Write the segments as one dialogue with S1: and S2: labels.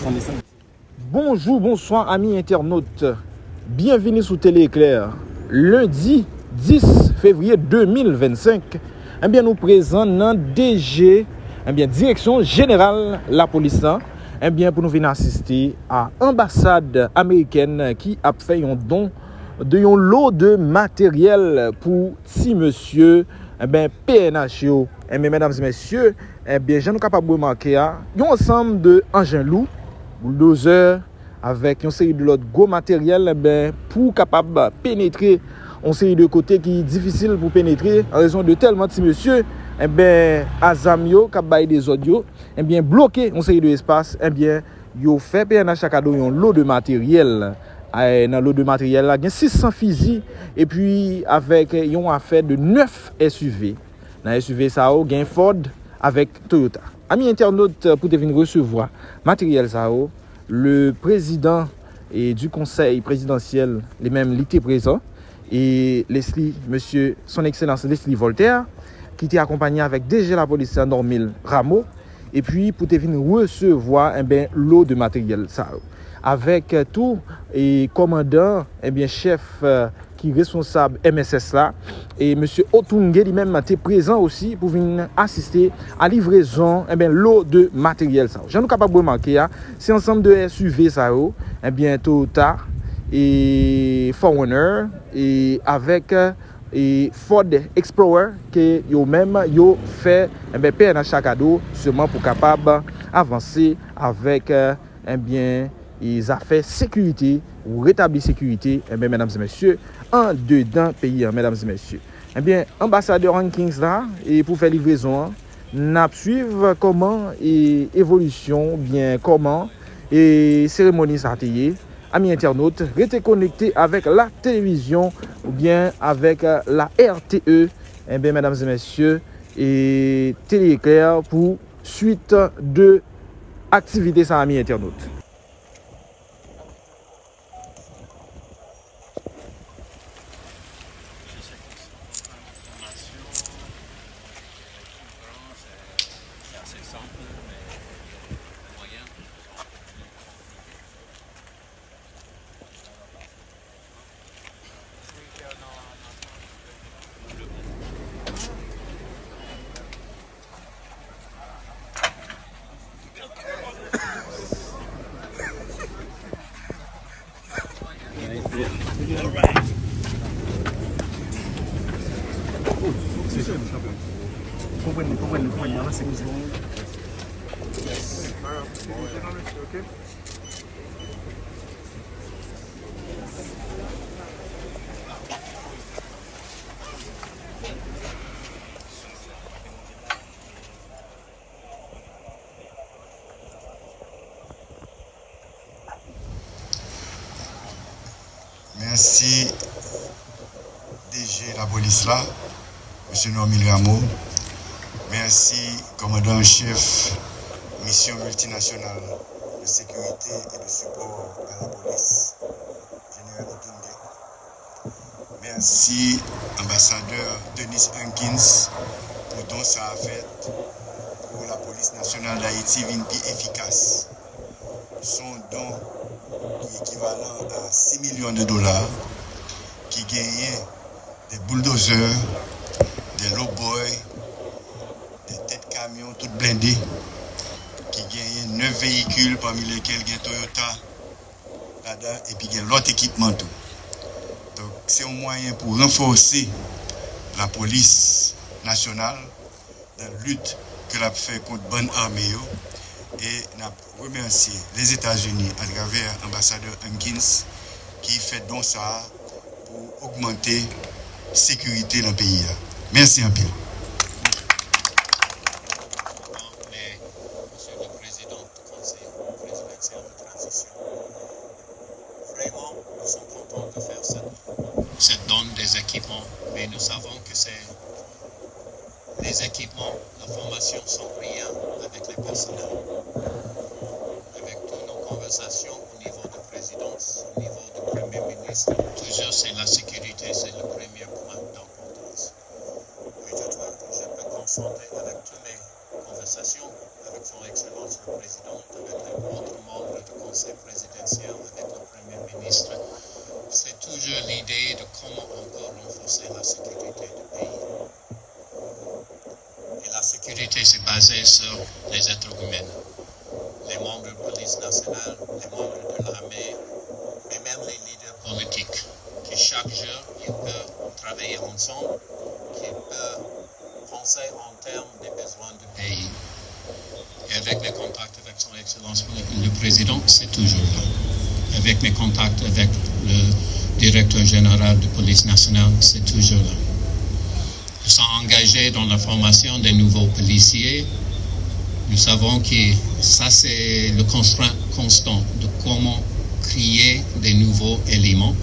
S1: son dessin.
S2: Bonjour, bonsoir amis internautes. Bienvenue sur Télé Éclair. Lundi 10 février 2025. Eh bien, nous présentons dans DG, Direction Générale la Police. Eh bien, pour nous venir assister à l'ambassade américaine qui a fait un don de un lot de matériel pour si monsieur PNH. Eh bien, mesdames et messieurs, eh bien, je suis capable de remarquer un ensemble de engins lourds, bulldozer, avec une série de l'autre gros matériel pour capable pénétrer une série de côtés qui est difficile pour pénétrer en raison de tellement de monsieur Azamio qui a des audios bloqué une série de espace yo fait PNH chaque cadeau un lot de matériel dans lot de matériel là il y a 600 fusils et puis avec une affaire de 9 SUV dans SUV ça il y a Ford avec Toyota. Amis internautes, pour venir recevoir matériel ça le président et du conseil présidentiel, les mêmes l'étaient présents, et Leslie, monsieur, son excellence Leslie Voltaire, qui était accompagné avec DG la police Normil Rameau, et puis pour venir recevoir lot de matériel ça avec tout et commandant chef qui est responsable MSS là et monsieur Otunge lui-même était présent aussi pour venir assister à livraison lot de matériel ça. J'en suis capable de remarquer c'est ensemble de SUV ça Toyota et Forerunner et avec et Ford Explorer que yo même yo fait PNH chaque cadeau seulement pour capable avancer avec les affaires sécurité ou rétablir sécurité mesdames et messieurs en dedans pays mesdames et messieurs. Ambassadeur Rankings là et pour faire livraison n'a suivre comment et évolution bien comment et cérémonie ça amis internautes, restez connectés avec la télévision ou bien avec la RTE, mesdames et messieurs, et Télé Éclair pour suite de activités sans amis internautes.
S3: Merci DG la police là, M. Normil Rameau. Merci commandant en chef mission multinationale de sécurité et de support à la police, général Otunge. Merci ambassadeur Denis Hankins pour don ça a fait pour la police nationale d'Haïti plus efficace. Son don qui est équivalent à 6 millions de dollars, qui gagnait des bulldozers, des low-boys, des têtes camions toutes blindées, qui gagnait 9 véhicules parmi lesquels il y a Toyota là-dedans et puis il y a l'autre équipement tout. Donc c'est un moyen pour renforcer la police nationale dans la lutte que l'a fait contre bonne armée. Et nous remercier les États-Unis à travers l'ambassadeur Hankins qui fait donc ça pour augmenter la sécurité dans le pays. Merci un peu.
S4: Monsieur le Président du Conseil présidentiel de transition, vraiment, nous sommes contents de faire cette donne des équipements, mais nous savons que c'est les équipements, la formation sont rien avec les personnels. Avec toutes nos conversations au niveau de présidence, au niveau du Premier ministre, toujours c'est la sécurité, c'est le premier point d'importance. Oui, je peux confronter avec toutes les conversations conversation avec son Excellence le Président, avec les autres membres du Conseil présidentiel, avec le Premier ministre, c'est toujours l'idée de comment on peut renforcer la sécurité du pays. Et la sécurité, c'est basé sur les êtres humains. Les membres de la police nationale, les membres de l'armée, mais même les leaders politiques, qui chaque jour, ils peuvent travailler ensemble, qui peuvent penser en termes des besoins du pays. Et avec mes contacts avec son Excellence le Président, c'est toujours là. Avec mes contacts avec le directeur général de police nationale, c'est toujours là. Nous sommes engagés dans la formation des nouveaux policiers. Nous savons que ça, c'est le constant de comment créer des nouveaux éléments.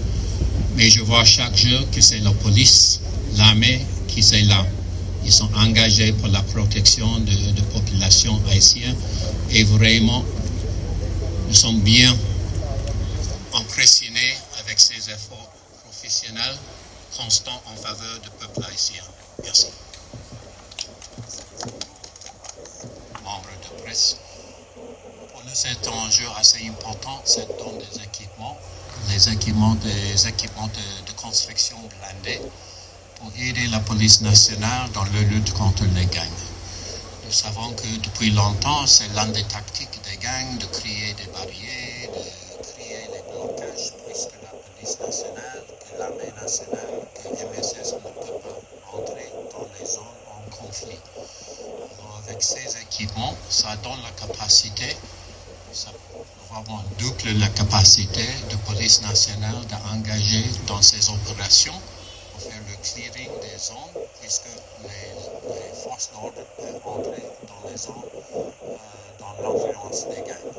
S4: Mais je vois chaque jour que c'est la police, l'armée qui est là. Ils sont engagés pour la protection de la population haïtienne. Et vraiment, nous sommes bien impressionnés avec ces efforts professionnels constants en faveur du peuple haïtien. Merci. Membres de presse, pour nous c'est un enjeu assez important, c'est dans des équipements, de construction blindée pour aider la police nationale dans la lutte contre les gangs. Nous savons que depuis longtemps, c'est l'une des tactiques des gangs de créer des barrières, de créer les blocages, puisque la police nationale, que l'armée nationale, que MSS ne peut pas entrer dans les zones en conflit. Alors avec ces équipements, ça donne la capacité, ça vraiment double la capacité de police nationale d'engager dans ces opérations pour faire le clearing des zones, puisque les forces d'ordre peuvent entrer dans les zones dans l'influence des gangs.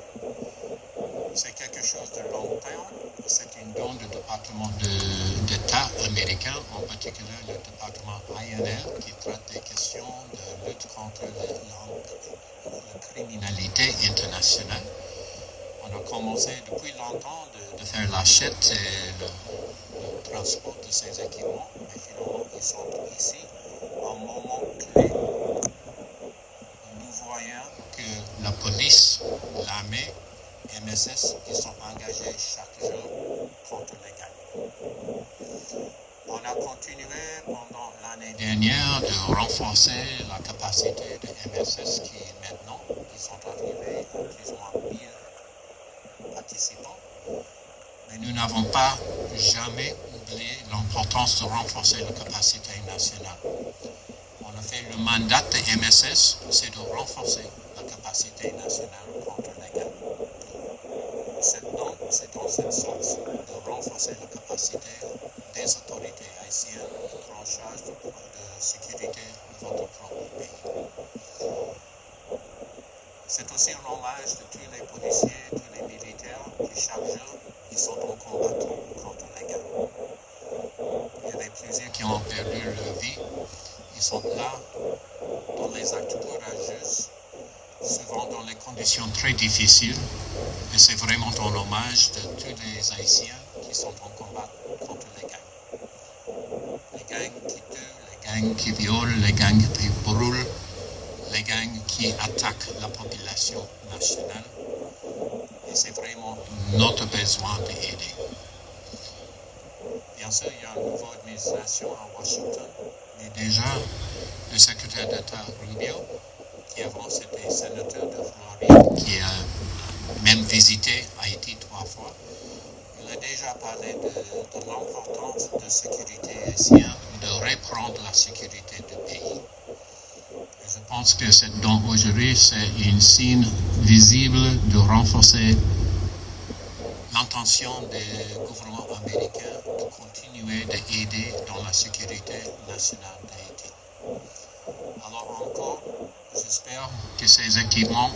S4: C'est quelque chose de long terme. C'est une don du département d'État américain, en particulier le département INL, qui traite des questions de lutte contre la criminalité internationale. On a commencé depuis longtemps de faire l'achète et le transport de ces équipements, mais finalement ils sont ici à un moment clé. Nous voyons que la police, l'armée, MSS, ils sont engagés chaque jour contre les gangs. On a continué pendant l'année dernière de renforcer la capacité de MSS qui maintenant, ils sont arrivés à plus ou moins 1000 participants. Mais nous n'avons pas jamais oublié l'importance de renforcer la capacité nationale. On a fait le mandat de MSS, c'est de renforcer la capacité nationale contre les gangs. C'est dans ce sens de renforcer la capacité des autorités haïtiennes en charge de sécurité de votre propre pays. C'est aussi un hommage de tous les policiers, tous les militaires qui chaque jour ils sont en combat contre les gangs. Il y avait plusieurs qui ont perdu leur vie. Ils sont là dans les actes courageux, souvent dans les conditions très difficiles. Et c'est vraiment un hommage de tous les Haïtiens qui sont en combat contre les gangs. Les gangs qui tuent, les gangs qui violent, les gangs qui brûlent, les gangs qui attaquent la population nationale. Et c'est vraiment notre besoin d'aider. Bien sûr, il y a une nouvelle administration à Washington, mais déjà, le secrétaire d'État Rubio, qui avant c'était sénateur de Floride, qui a même visité Haïti 3 fois, il a déjà parlé de l'importance de sécurité haïtienne, de reprendre la sécurité du pays. Et je pense que cette don aujourd'hui, c'est un signe visible de renforcer l'intention du gouvernement américain de continuer d'aider dans la sécurité nationale d'Haïti. Alors encore, j'espère que ces équipements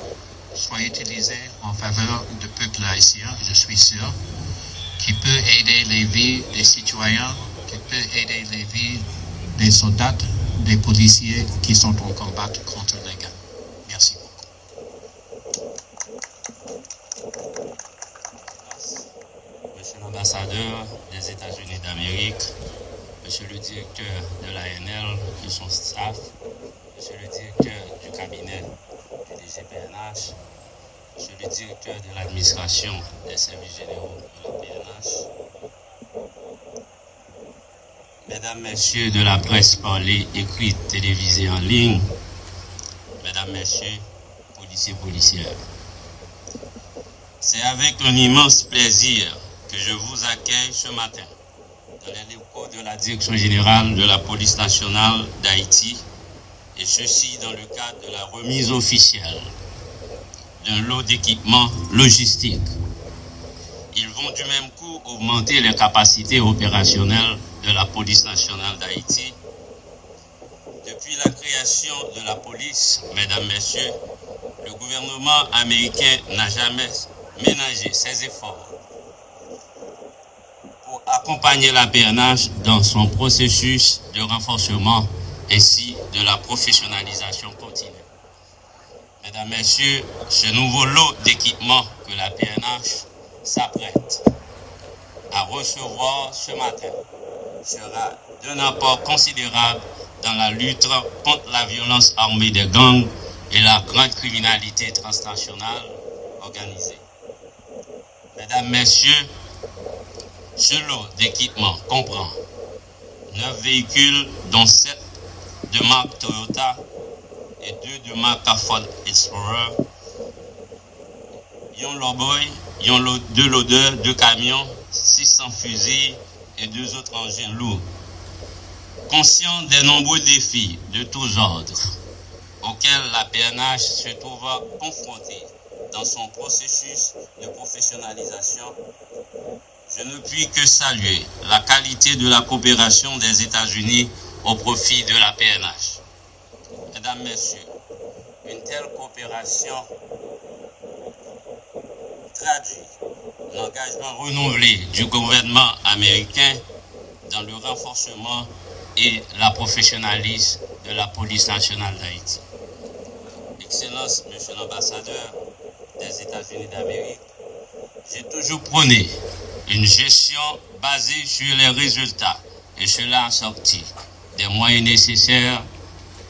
S4: soient utilisés en faveur du peuple haïtien, je suis sûr, qui peut aider les vies des citoyens, qui peut aider les vies des soldats, des policiers qui sont en combat contre les gangs. Merci beaucoup.
S1: Monsieur l'ambassadeur des États-Unis d'Amérique, monsieur le directeur de l'ANL, de son staff, monsieur le directeur du cabinet DGPNH, Monsieur le directeur de l'administration des services généraux de la PNH, Mesdames, Messieurs de la presse parlée, écrite, télévisée, en ligne, Mesdames, Messieurs, policiers, policières, c'est avec un immense plaisir que je vous accueille ce matin dans les locaux de la Direction générale de la police nationale d'Haïti, et ceci dans le cadre de la remise officielle d'un lot d'équipements logistiques. Ils vont du même coup augmenter les capacités opérationnelles de la police nationale d'Haïti. Depuis la création de la police, mesdames, messieurs, le gouvernement américain n'a jamais ménagé ses efforts pour accompagner la PNH dans son processus de renforcement ainsi de la professionnalisation continue. Mesdames, Messieurs, ce nouveau lot d'équipements que la PNH s'apprête à recevoir ce matin sera d'un apport considérable dans la lutte contre la violence armée des gangs et la grande criminalité transnationale organisée. Mesdames, Messieurs, ce lot d'équipements comprend 9 véhicules, dont 7 de marque Toyota et 2 de marque Ford Explorer, un Lowboy, 2 loaders, 2 camions, 600 fusils et 2 autres engins lourds. Conscient des nombreux défis de tous ordres auxquels la PNH se trouve confrontée dans son processus de professionnalisation, je ne puis que saluer la qualité de la coopération des États-Unis au profit de la PNH. Mesdames, Messieurs, une telle coopération traduit l'engagement renouvelé du gouvernement américain dans le renforcement et la professionnalisme de la police nationale d'Haïti. Excellence, Monsieur l'ambassadeur des États-Unis d'Amérique, j'ai toujours prôné une gestion basée sur les résultats et cela assorti des moyens nécessaires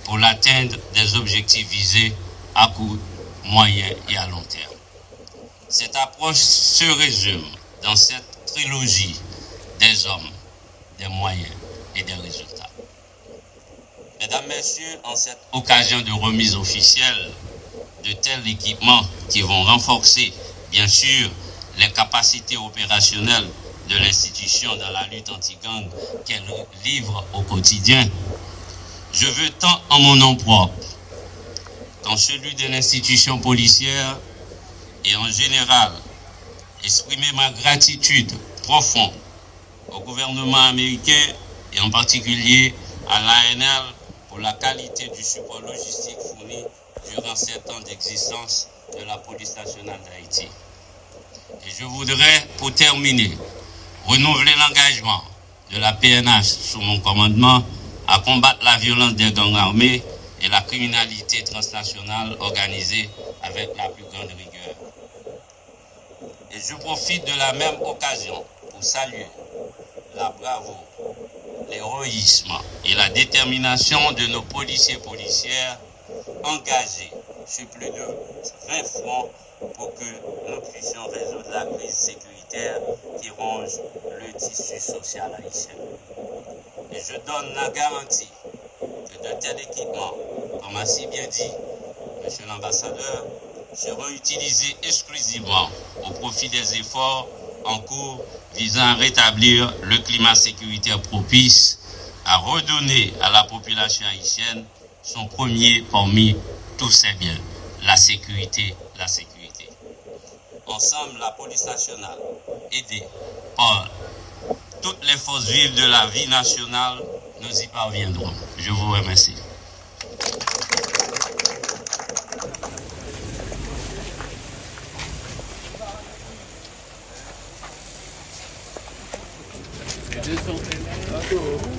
S1: pour l'atteinte des objectifs visés à court, moyen et à long terme. Cette approche se résume dans cette trilogie des hommes, des moyens et des résultats. Mesdames, Messieurs, en cette occasion de remise officielle de tels équipements qui vont renforcer, bien sûr, les capacités opérationnelles de l'institution dans la lutte anti-gang qu'elle livre au quotidien, je veux tant en mon nom propre qu'en celui de l'institution policière et en général exprimer ma gratitude profonde au gouvernement américain et en particulier à l'ANL pour la qualité du support logistique fourni durant 7 ans d'existence de la police nationale d'Haïti. Et je voudrais, pour terminer, renouveler l'engagement de la PNH sous mon commandement à combattre la violence des gangs armés et la criminalité transnationale organisée avec la plus grande rigueur. Et je profite de la même occasion pour saluer la bravoure, l'héroïsme et la détermination de nos policiers et policières engagés sur plus de 20 fronts pour que nous puissions résoudre la crise sécuritaire qui ronge le tissu social haïtien. Et je donne la garantie que de tels équipements, comme a si bien dit Monsieur l'ambassadeur, seront utilisés exclusivement au profit des efforts en cours visant à rétablir le climat sécuritaire propice à redonner à la population haïtienne son premier parmi tous ses biens, la sécurité, la sécurité. Ensemble, la police nationale, aidée par toutes les forces vives de la vie nationale, nous y parviendrons. Je vous remercie.
S5: It is something.